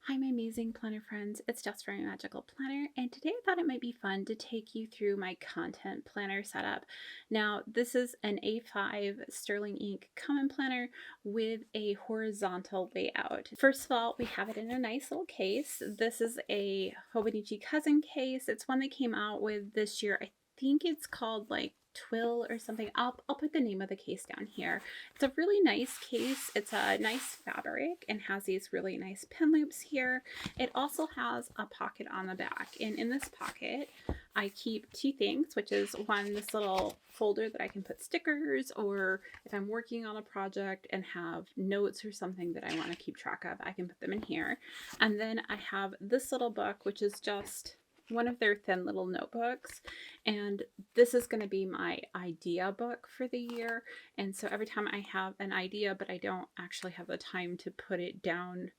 Hi, my amazing planner friends. It's Jess from My Magical Planner, and today I thought it might be fun to take you through my content planner setup. Now, this is an A5 sterling ink common planner with a horizontal layout. First of all, we have it in a nice little case. This is a Hobonichi Cousin case. It's one they came out with this year. I think it's called like Twill or something. I'll put the name of the case down here. It's a really nice case. It's a nice fabric and has these really nice pin loops here. It also has a pocket on the back, and in this pocket I keep two things, which is one, this little folder that I can put stickers, or if I'm working on a project and have notes or something that I want to keep track of, I can put them in here. And then I have this little book, which is just one of their thin little notebooks, and this is going to be my idea book for the year. And so every time I have an idea but I don't actually have the time to put it down,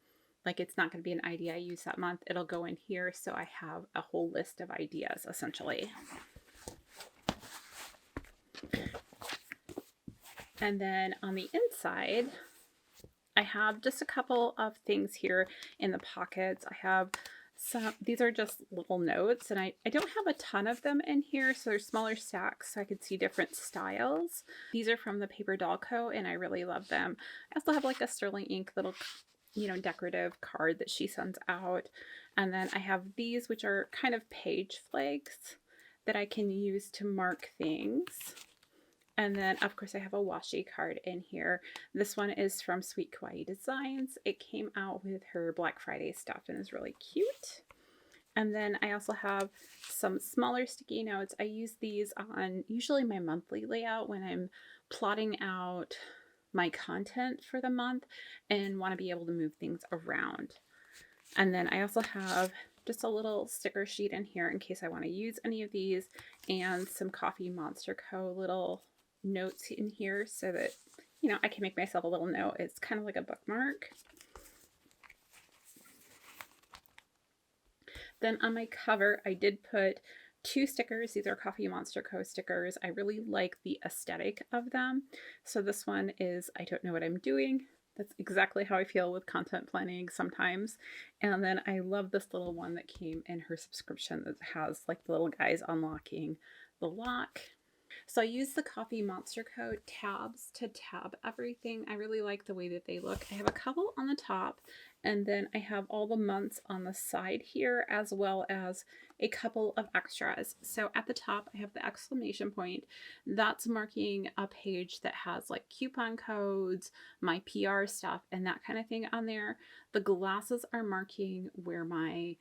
like it's not going to be an idea I use that month, it'll go in here, so I have a whole list of ideas essentially. And then on the inside I have just a couple of things here in the pockets. I have these are just little notes, and I don't have a ton of them in here, so they're smaller stacks so I could see different styles. These are from the Paper Doll Co. and I really love them. I also have like a sterling ink little, decorative card that she sends out. And then I have these, which are kind of page flags that I can use to mark things. And then, of course, I have a washi card in here. This one is from Sweet Kawaii Designs. It came out with her Black Friday stuff and is really cute. And then I also have some smaller sticky notes. I use these on usually my monthly layout when I'm plotting out my content for the month and want to be able to move things around. And then I also have just a little sticker sheet in here in case I want to use any of these, and some Coffee Monster Co. little notes in here so that, I can make myself a little note. It's kind of like a bookmark. Then on my cover, I did put two stickers. These are Coffee Monster Co. stickers. I really like the aesthetic of them. So this one is I don't know what I'm doing. That's exactly how I feel with content planning sometimes. And then I love this little one that came in her subscription that has like the little guys unlocking the lock. So I use the Coffee Monster Co. tabs to tab everything. I really like the way that they look. I have a couple on the top, and then I have all the months on the side here, as well as a couple of extras. So at the top, I have the exclamation point. That's marking a page that has like coupon codes, my PR stuff, and that kind of thing on there. The glasses are marking where my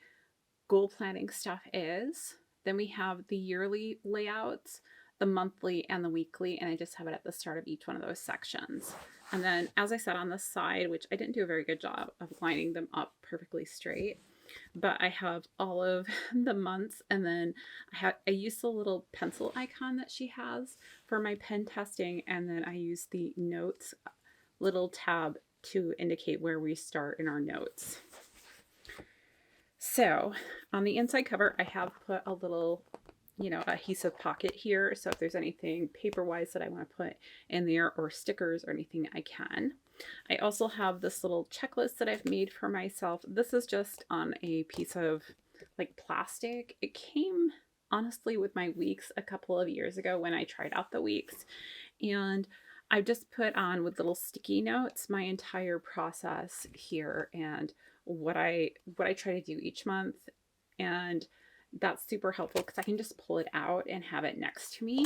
goal planning stuff is. Then we have the yearly layouts, the monthly and the weekly, and I just have it at the start of each one of those sections. And then, as I said, on the side, which I didn't do a very good job of lining them up perfectly straight, but I have all of the months, and then I use the little pencil icon that she has for my pen testing, and then I use the notes little tab to indicate where we start in our notes. So on the inside cover, I have put a little adhesive pocket here, so if there's anything paper wise that I want to put in there, or stickers or anything, I can. I also have this little checklist that I've made for myself. This is just on a piece of like plastic. It came honestly with my weeks a couple of years ago when I tried out the weeks, and I've just put on with little sticky notes my entire process here and what I try to do each month. And that's super helpful because I can just pull it out and have it next to me.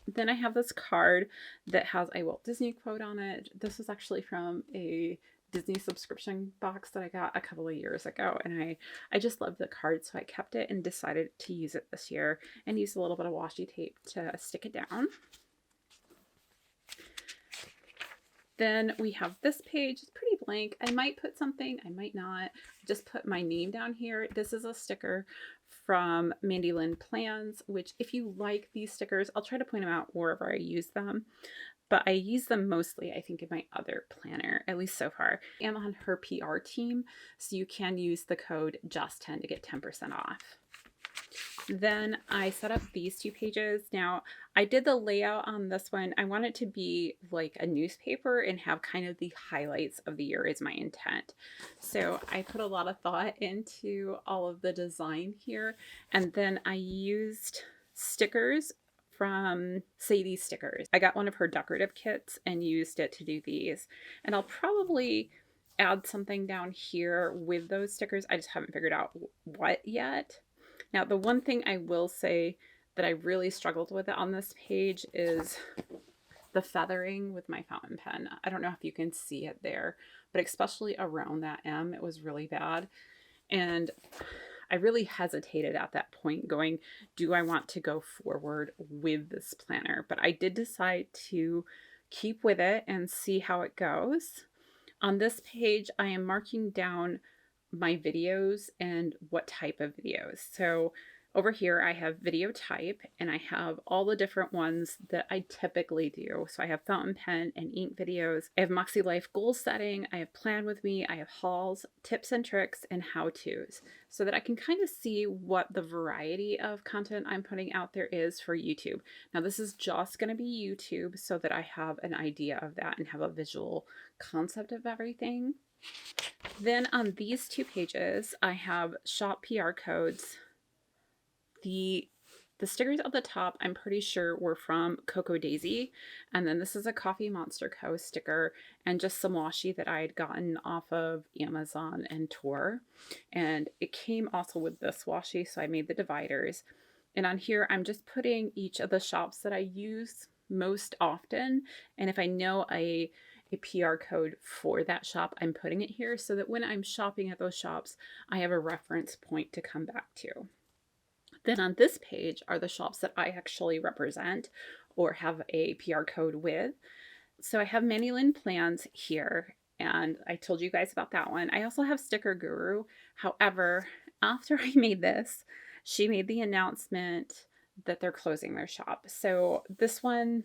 Then I have this card that has a Walt Disney quote on it. This was actually from a Disney subscription box that I got a couple of years ago, and I just love the card, so I kept it and decided to use it this year and use a little bit of washi tape to stick it down. Then we have this page. It's pretty blank. I might put something, I might not. Just put my name down here. This is a sticker from Mandy Lynn Plans, which if you like these stickers, I'll try to point them out wherever I use them. But I use them mostly, I think, in my other planner, at least so far. I'm on her PR team, so you can use the code JUST10 to get 10% off. Then I set up these two pages. Now, I did the layout on this one. I want it to be like a newspaper and have kind of the highlights of the year is my intent. So I put a lot of thought into all of the design here. And then I used stickers from Sadie's Stickers. I got one of her decorative kits and used it to do these. And I'll probably add something down here with those stickers. I just haven't figured out what yet. Now, the one thing I will say that I really struggled with on this page is the feathering with my fountain pen. I don't know if you can see it there, but especially around that M, it was really bad. And I really hesitated at that point going, do I want to go forward with this planner? But I did decide to keep with it and see how it goes. On this page, I am marking down my videos and what type of videos. So over here, I have video type and I have all the different ones that I typically do. So I have fountain pen and ink videos. I have Moxie Life goal setting. I have plan with me. I have hauls, tips and tricks, and how-tos so that I can kind of see what the variety of content I'm putting out there is for YouTube. Now this is just going to be YouTube so that I have an idea of that and have a visual concept of everything. Then on these two pages, I have shop PR codes. The stickers at the top, I'm pretty sure were from Cocoa Daisy. And then this is a Coffee Monster Co. sticker and just some washi that I had gotten off of Amazon and Tor. And it came also with this washi, so I made the dividers. And on here, I'm just putting each of the shops that I use most often. And if I know a PR code for that shop, I'm putting it here so that when I'm shopping at those shops, I have a reference point to come back to. Then on this page are the shops that I actually represent or have a PR code with. So I have Mandyland Plans here, and I told you guys about that one. I also have Sticker Guru. However, after I made this, she made the announcement that they're closing their shop. So this one,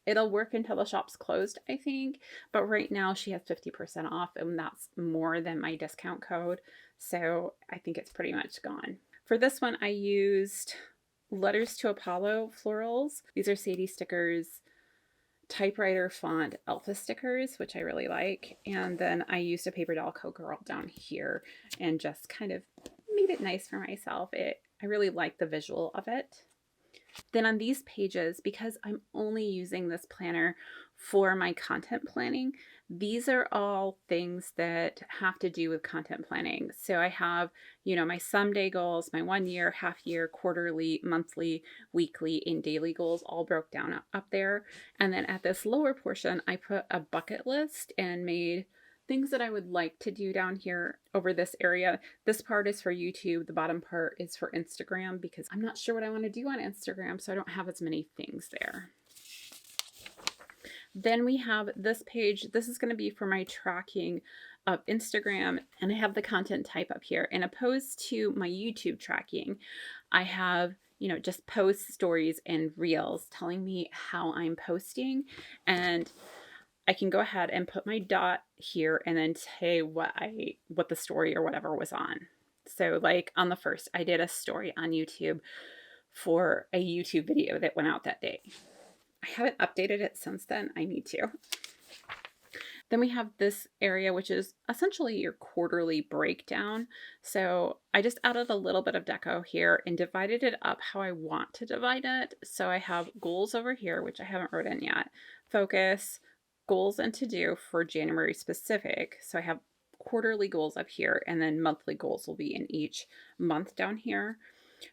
it'll work until the shop's closed, I think. But right now she has 50% off, and that's more than my discount code. So I think it's pretty much gone. For this one, I used Letters to Apollo florals. These are Sadie Stickers typewriter font alpha stickers, which I really like. And then I used a paper doll Girl down here and just kind of made it nice for myself. I really like the visual of it. Then on these pages, because I'm only using this planner for my content planning, these are all things that have to do with content planning. So I have, my someday goals, my 1 year, half year, quarterly, monthly, weekly, and daily goals all broke down up there. And then at this lower portion, I put a bucket list and made things that I would like to do down here over this area. This part is for YouTube. The bottom part is for Instagram because I'm not sure what I want to do on Instagram, so I don't have as many things there. Then we have this page. This is going to be for my tracking of Instagram, and I have the content type up here. And opposed to my YouTube tracking, I have just posts, stories, and reels telling me how I'm posting. And I can go ahead and put my dot here and then say what the story or whatever was on. So like on the first, I did a story on YouTube for a YouTube video that went out that day. I haven't updated it since then. I need to. Then we have this area, which is essentially your quarterly breakdown. So I just added a little bit of deco here and divided it up how I want to divide it. So I have goals over here, which I haven't wrote in yet. Focus, goals and to do for January specific. So I have quarterly goals up here, and then monthly goals will be in each month down here.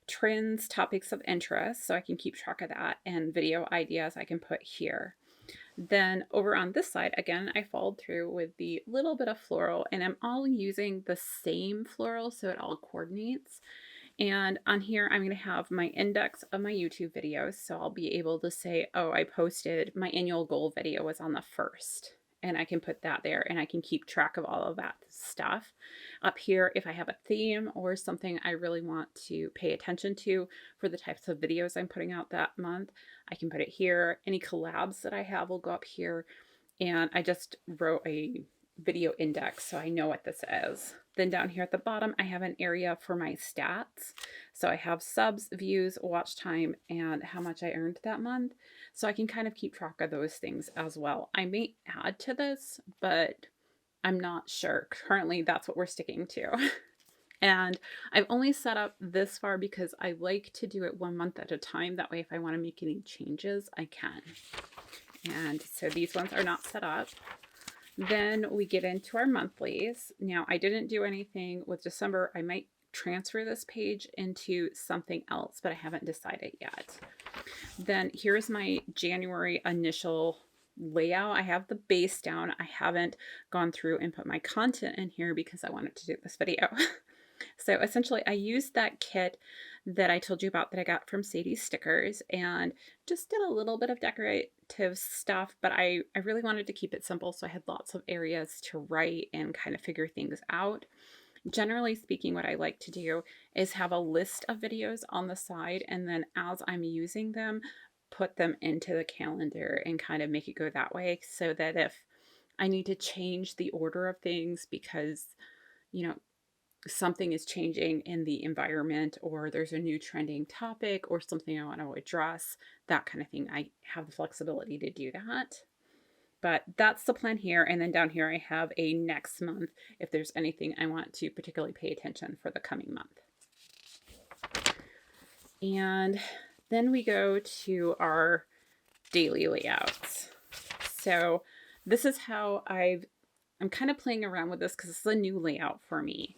Trends, topics of interest, so I can keep track of that, and video ideas I can put here. Then over on this side, again, I followed through with the little bit of floral, and I'm all using the same floral so it all coordinates. And on here, I'm going to have my index of my YouTube videos. So I'll be able to say, oh, I posted my annual goal video was on the 1st. And I can put that there and I can keep track of all of that stuff. Up here, if I have a theme or something I really want to pay attention to for the types of videos I'm putting out that month, I can put it here. Any collabs that I have will go up here. And I just wrote a video index so I know what this is. Then down here at the bottom, I have an area for my stats. So I have subs, views, watch time, and how much I earned that month. So I can kind of keep track of those things as well. I may add to this, but I'm not sure. Currently, that's what we're sticking to. And I've only set up this far because I like to do it 1 month at a time. That way, if I want to make any changes, I can. And so these ones are not set up. Then we get into our monthlies. Now, I didn't do anything with December. I might transfer this page into something else, but I haven't decided yet. Then here's my January initial layout. I have the base down. I haven't gone through and put my content in here because I wanted to do this video. So essentially, I used that kit that I told you about that I got from Sadie's Stickers and just did a little bit of decorative stuff, but I really wanted to keep it simple, so I had lots of areas to write and kind of figure things out. Generally speaking, what I like to do is have a list of videos on the side, and then as I'm using them, put them into the calendar and kind of make it go that way, so that if I need to change the order of things because, you know, something is changing in the environment or there's a new trending topic or something I want to address, that kind of thing, I have the flexibility to do that. But that's the plan here. And then down here, I have a next month if there's anything I want to particularly pay attention for the coming month. And then we go to our daily layouts. So this is how I'm kind of playing around with this because it's a new layout for me.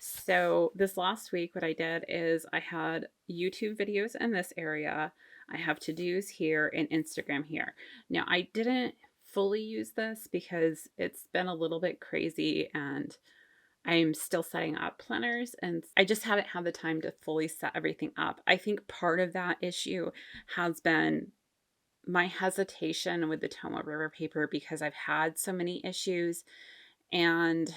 So this last week, what I did is I had YouTube videos in this area. I have to-dos here and Instagram here. Now, I didn't fully use this because it's been a little bit crazy and I'm still setting up planners and I just haven't had the time to fully set everything up. I think part of that issue has been my hesitation with the Tomoe River paper because I've had so many issues and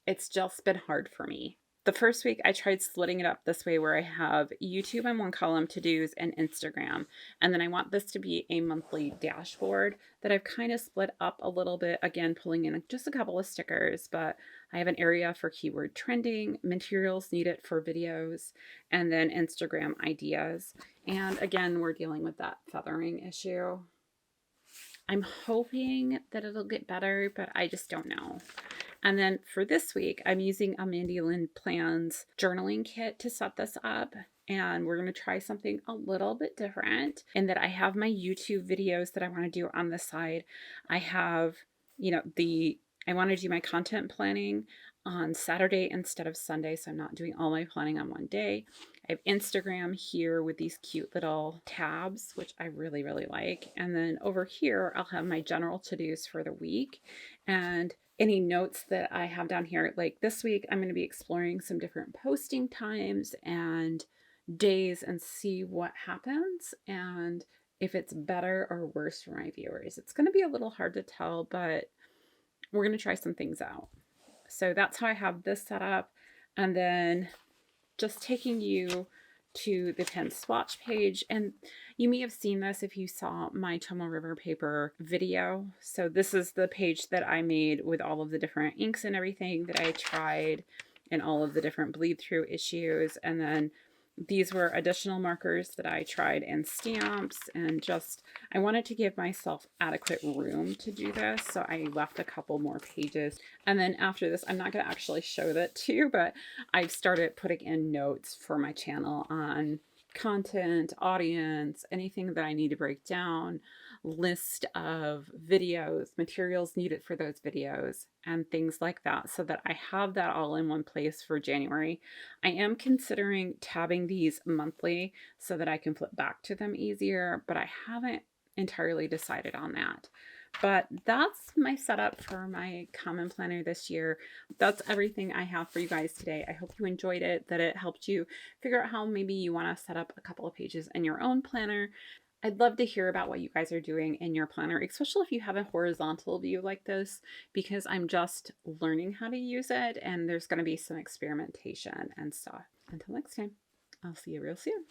it's just been hard for me. The first week I tried splitting it up this way where I have YouTube in one column, to-dos, and Instagram. And then I want this to be a monthly dashboard that I've kind of split up a little bit, again, pulling in just a couple of stickers, but I have an area for keyword trending, materials needed for videos, and then Instagram ideas. And again, we're dealing with that feathering issue. I'm hoping that it'll get better, but I just don't know. And then for this week, I'm using a Mandy Lynn Plans journaling kit to set this up. And we're going to try something a little bit different in that I have my YouTube videos that I want to do on the side. I have, I want to do my content planning on Saturday instead of Sunday. So I'm not doing all my planning on one day. I have Instagram here with these cute little tabs, which I really, really like. And then over here, I'll have my general to-dos for the week and any notes that I have down here. Like this week, I'm going to be exploring some different posting times and days and see what happens and if it's better or worse for my viewers. It's going to be a little hard to tell, but we're going to try some things out. So that's how I have this set up. And then just taking you to the pen swatch page. And you may have seen this if you saw my Tomoe River paper video. So this is the page that I made with all of the different inks and everything that I tried and all of the different bleed through issues. And then these were additional markers that I tried and stamps and just, I wanted to give myself adequate room to do this. So I left a couple more pages. And then after this, I'm not going to actually show that to you, but I've started putting in notes for my channel on content, audience, anything that I need to break down, list of videos, materials needed for those videos, and things like that, so that I have that all in one place for January. I am considering tabbing these monthly so that I can flip back to them easier, but I haven't entirely decided on that. But that's my setup for my common planner this year. That's everything I have for you guys today. I hope you enjoyed it, that it helped you figure out how maybe you want to set up a couple of pages in your own planner. I'd love to hear about what you guys are doing in your planner, especially if you have a horizontal view like this, because I'm just learning how to use it and there's going to be some experimentation and stuff. Until next time, I'll see you real soon.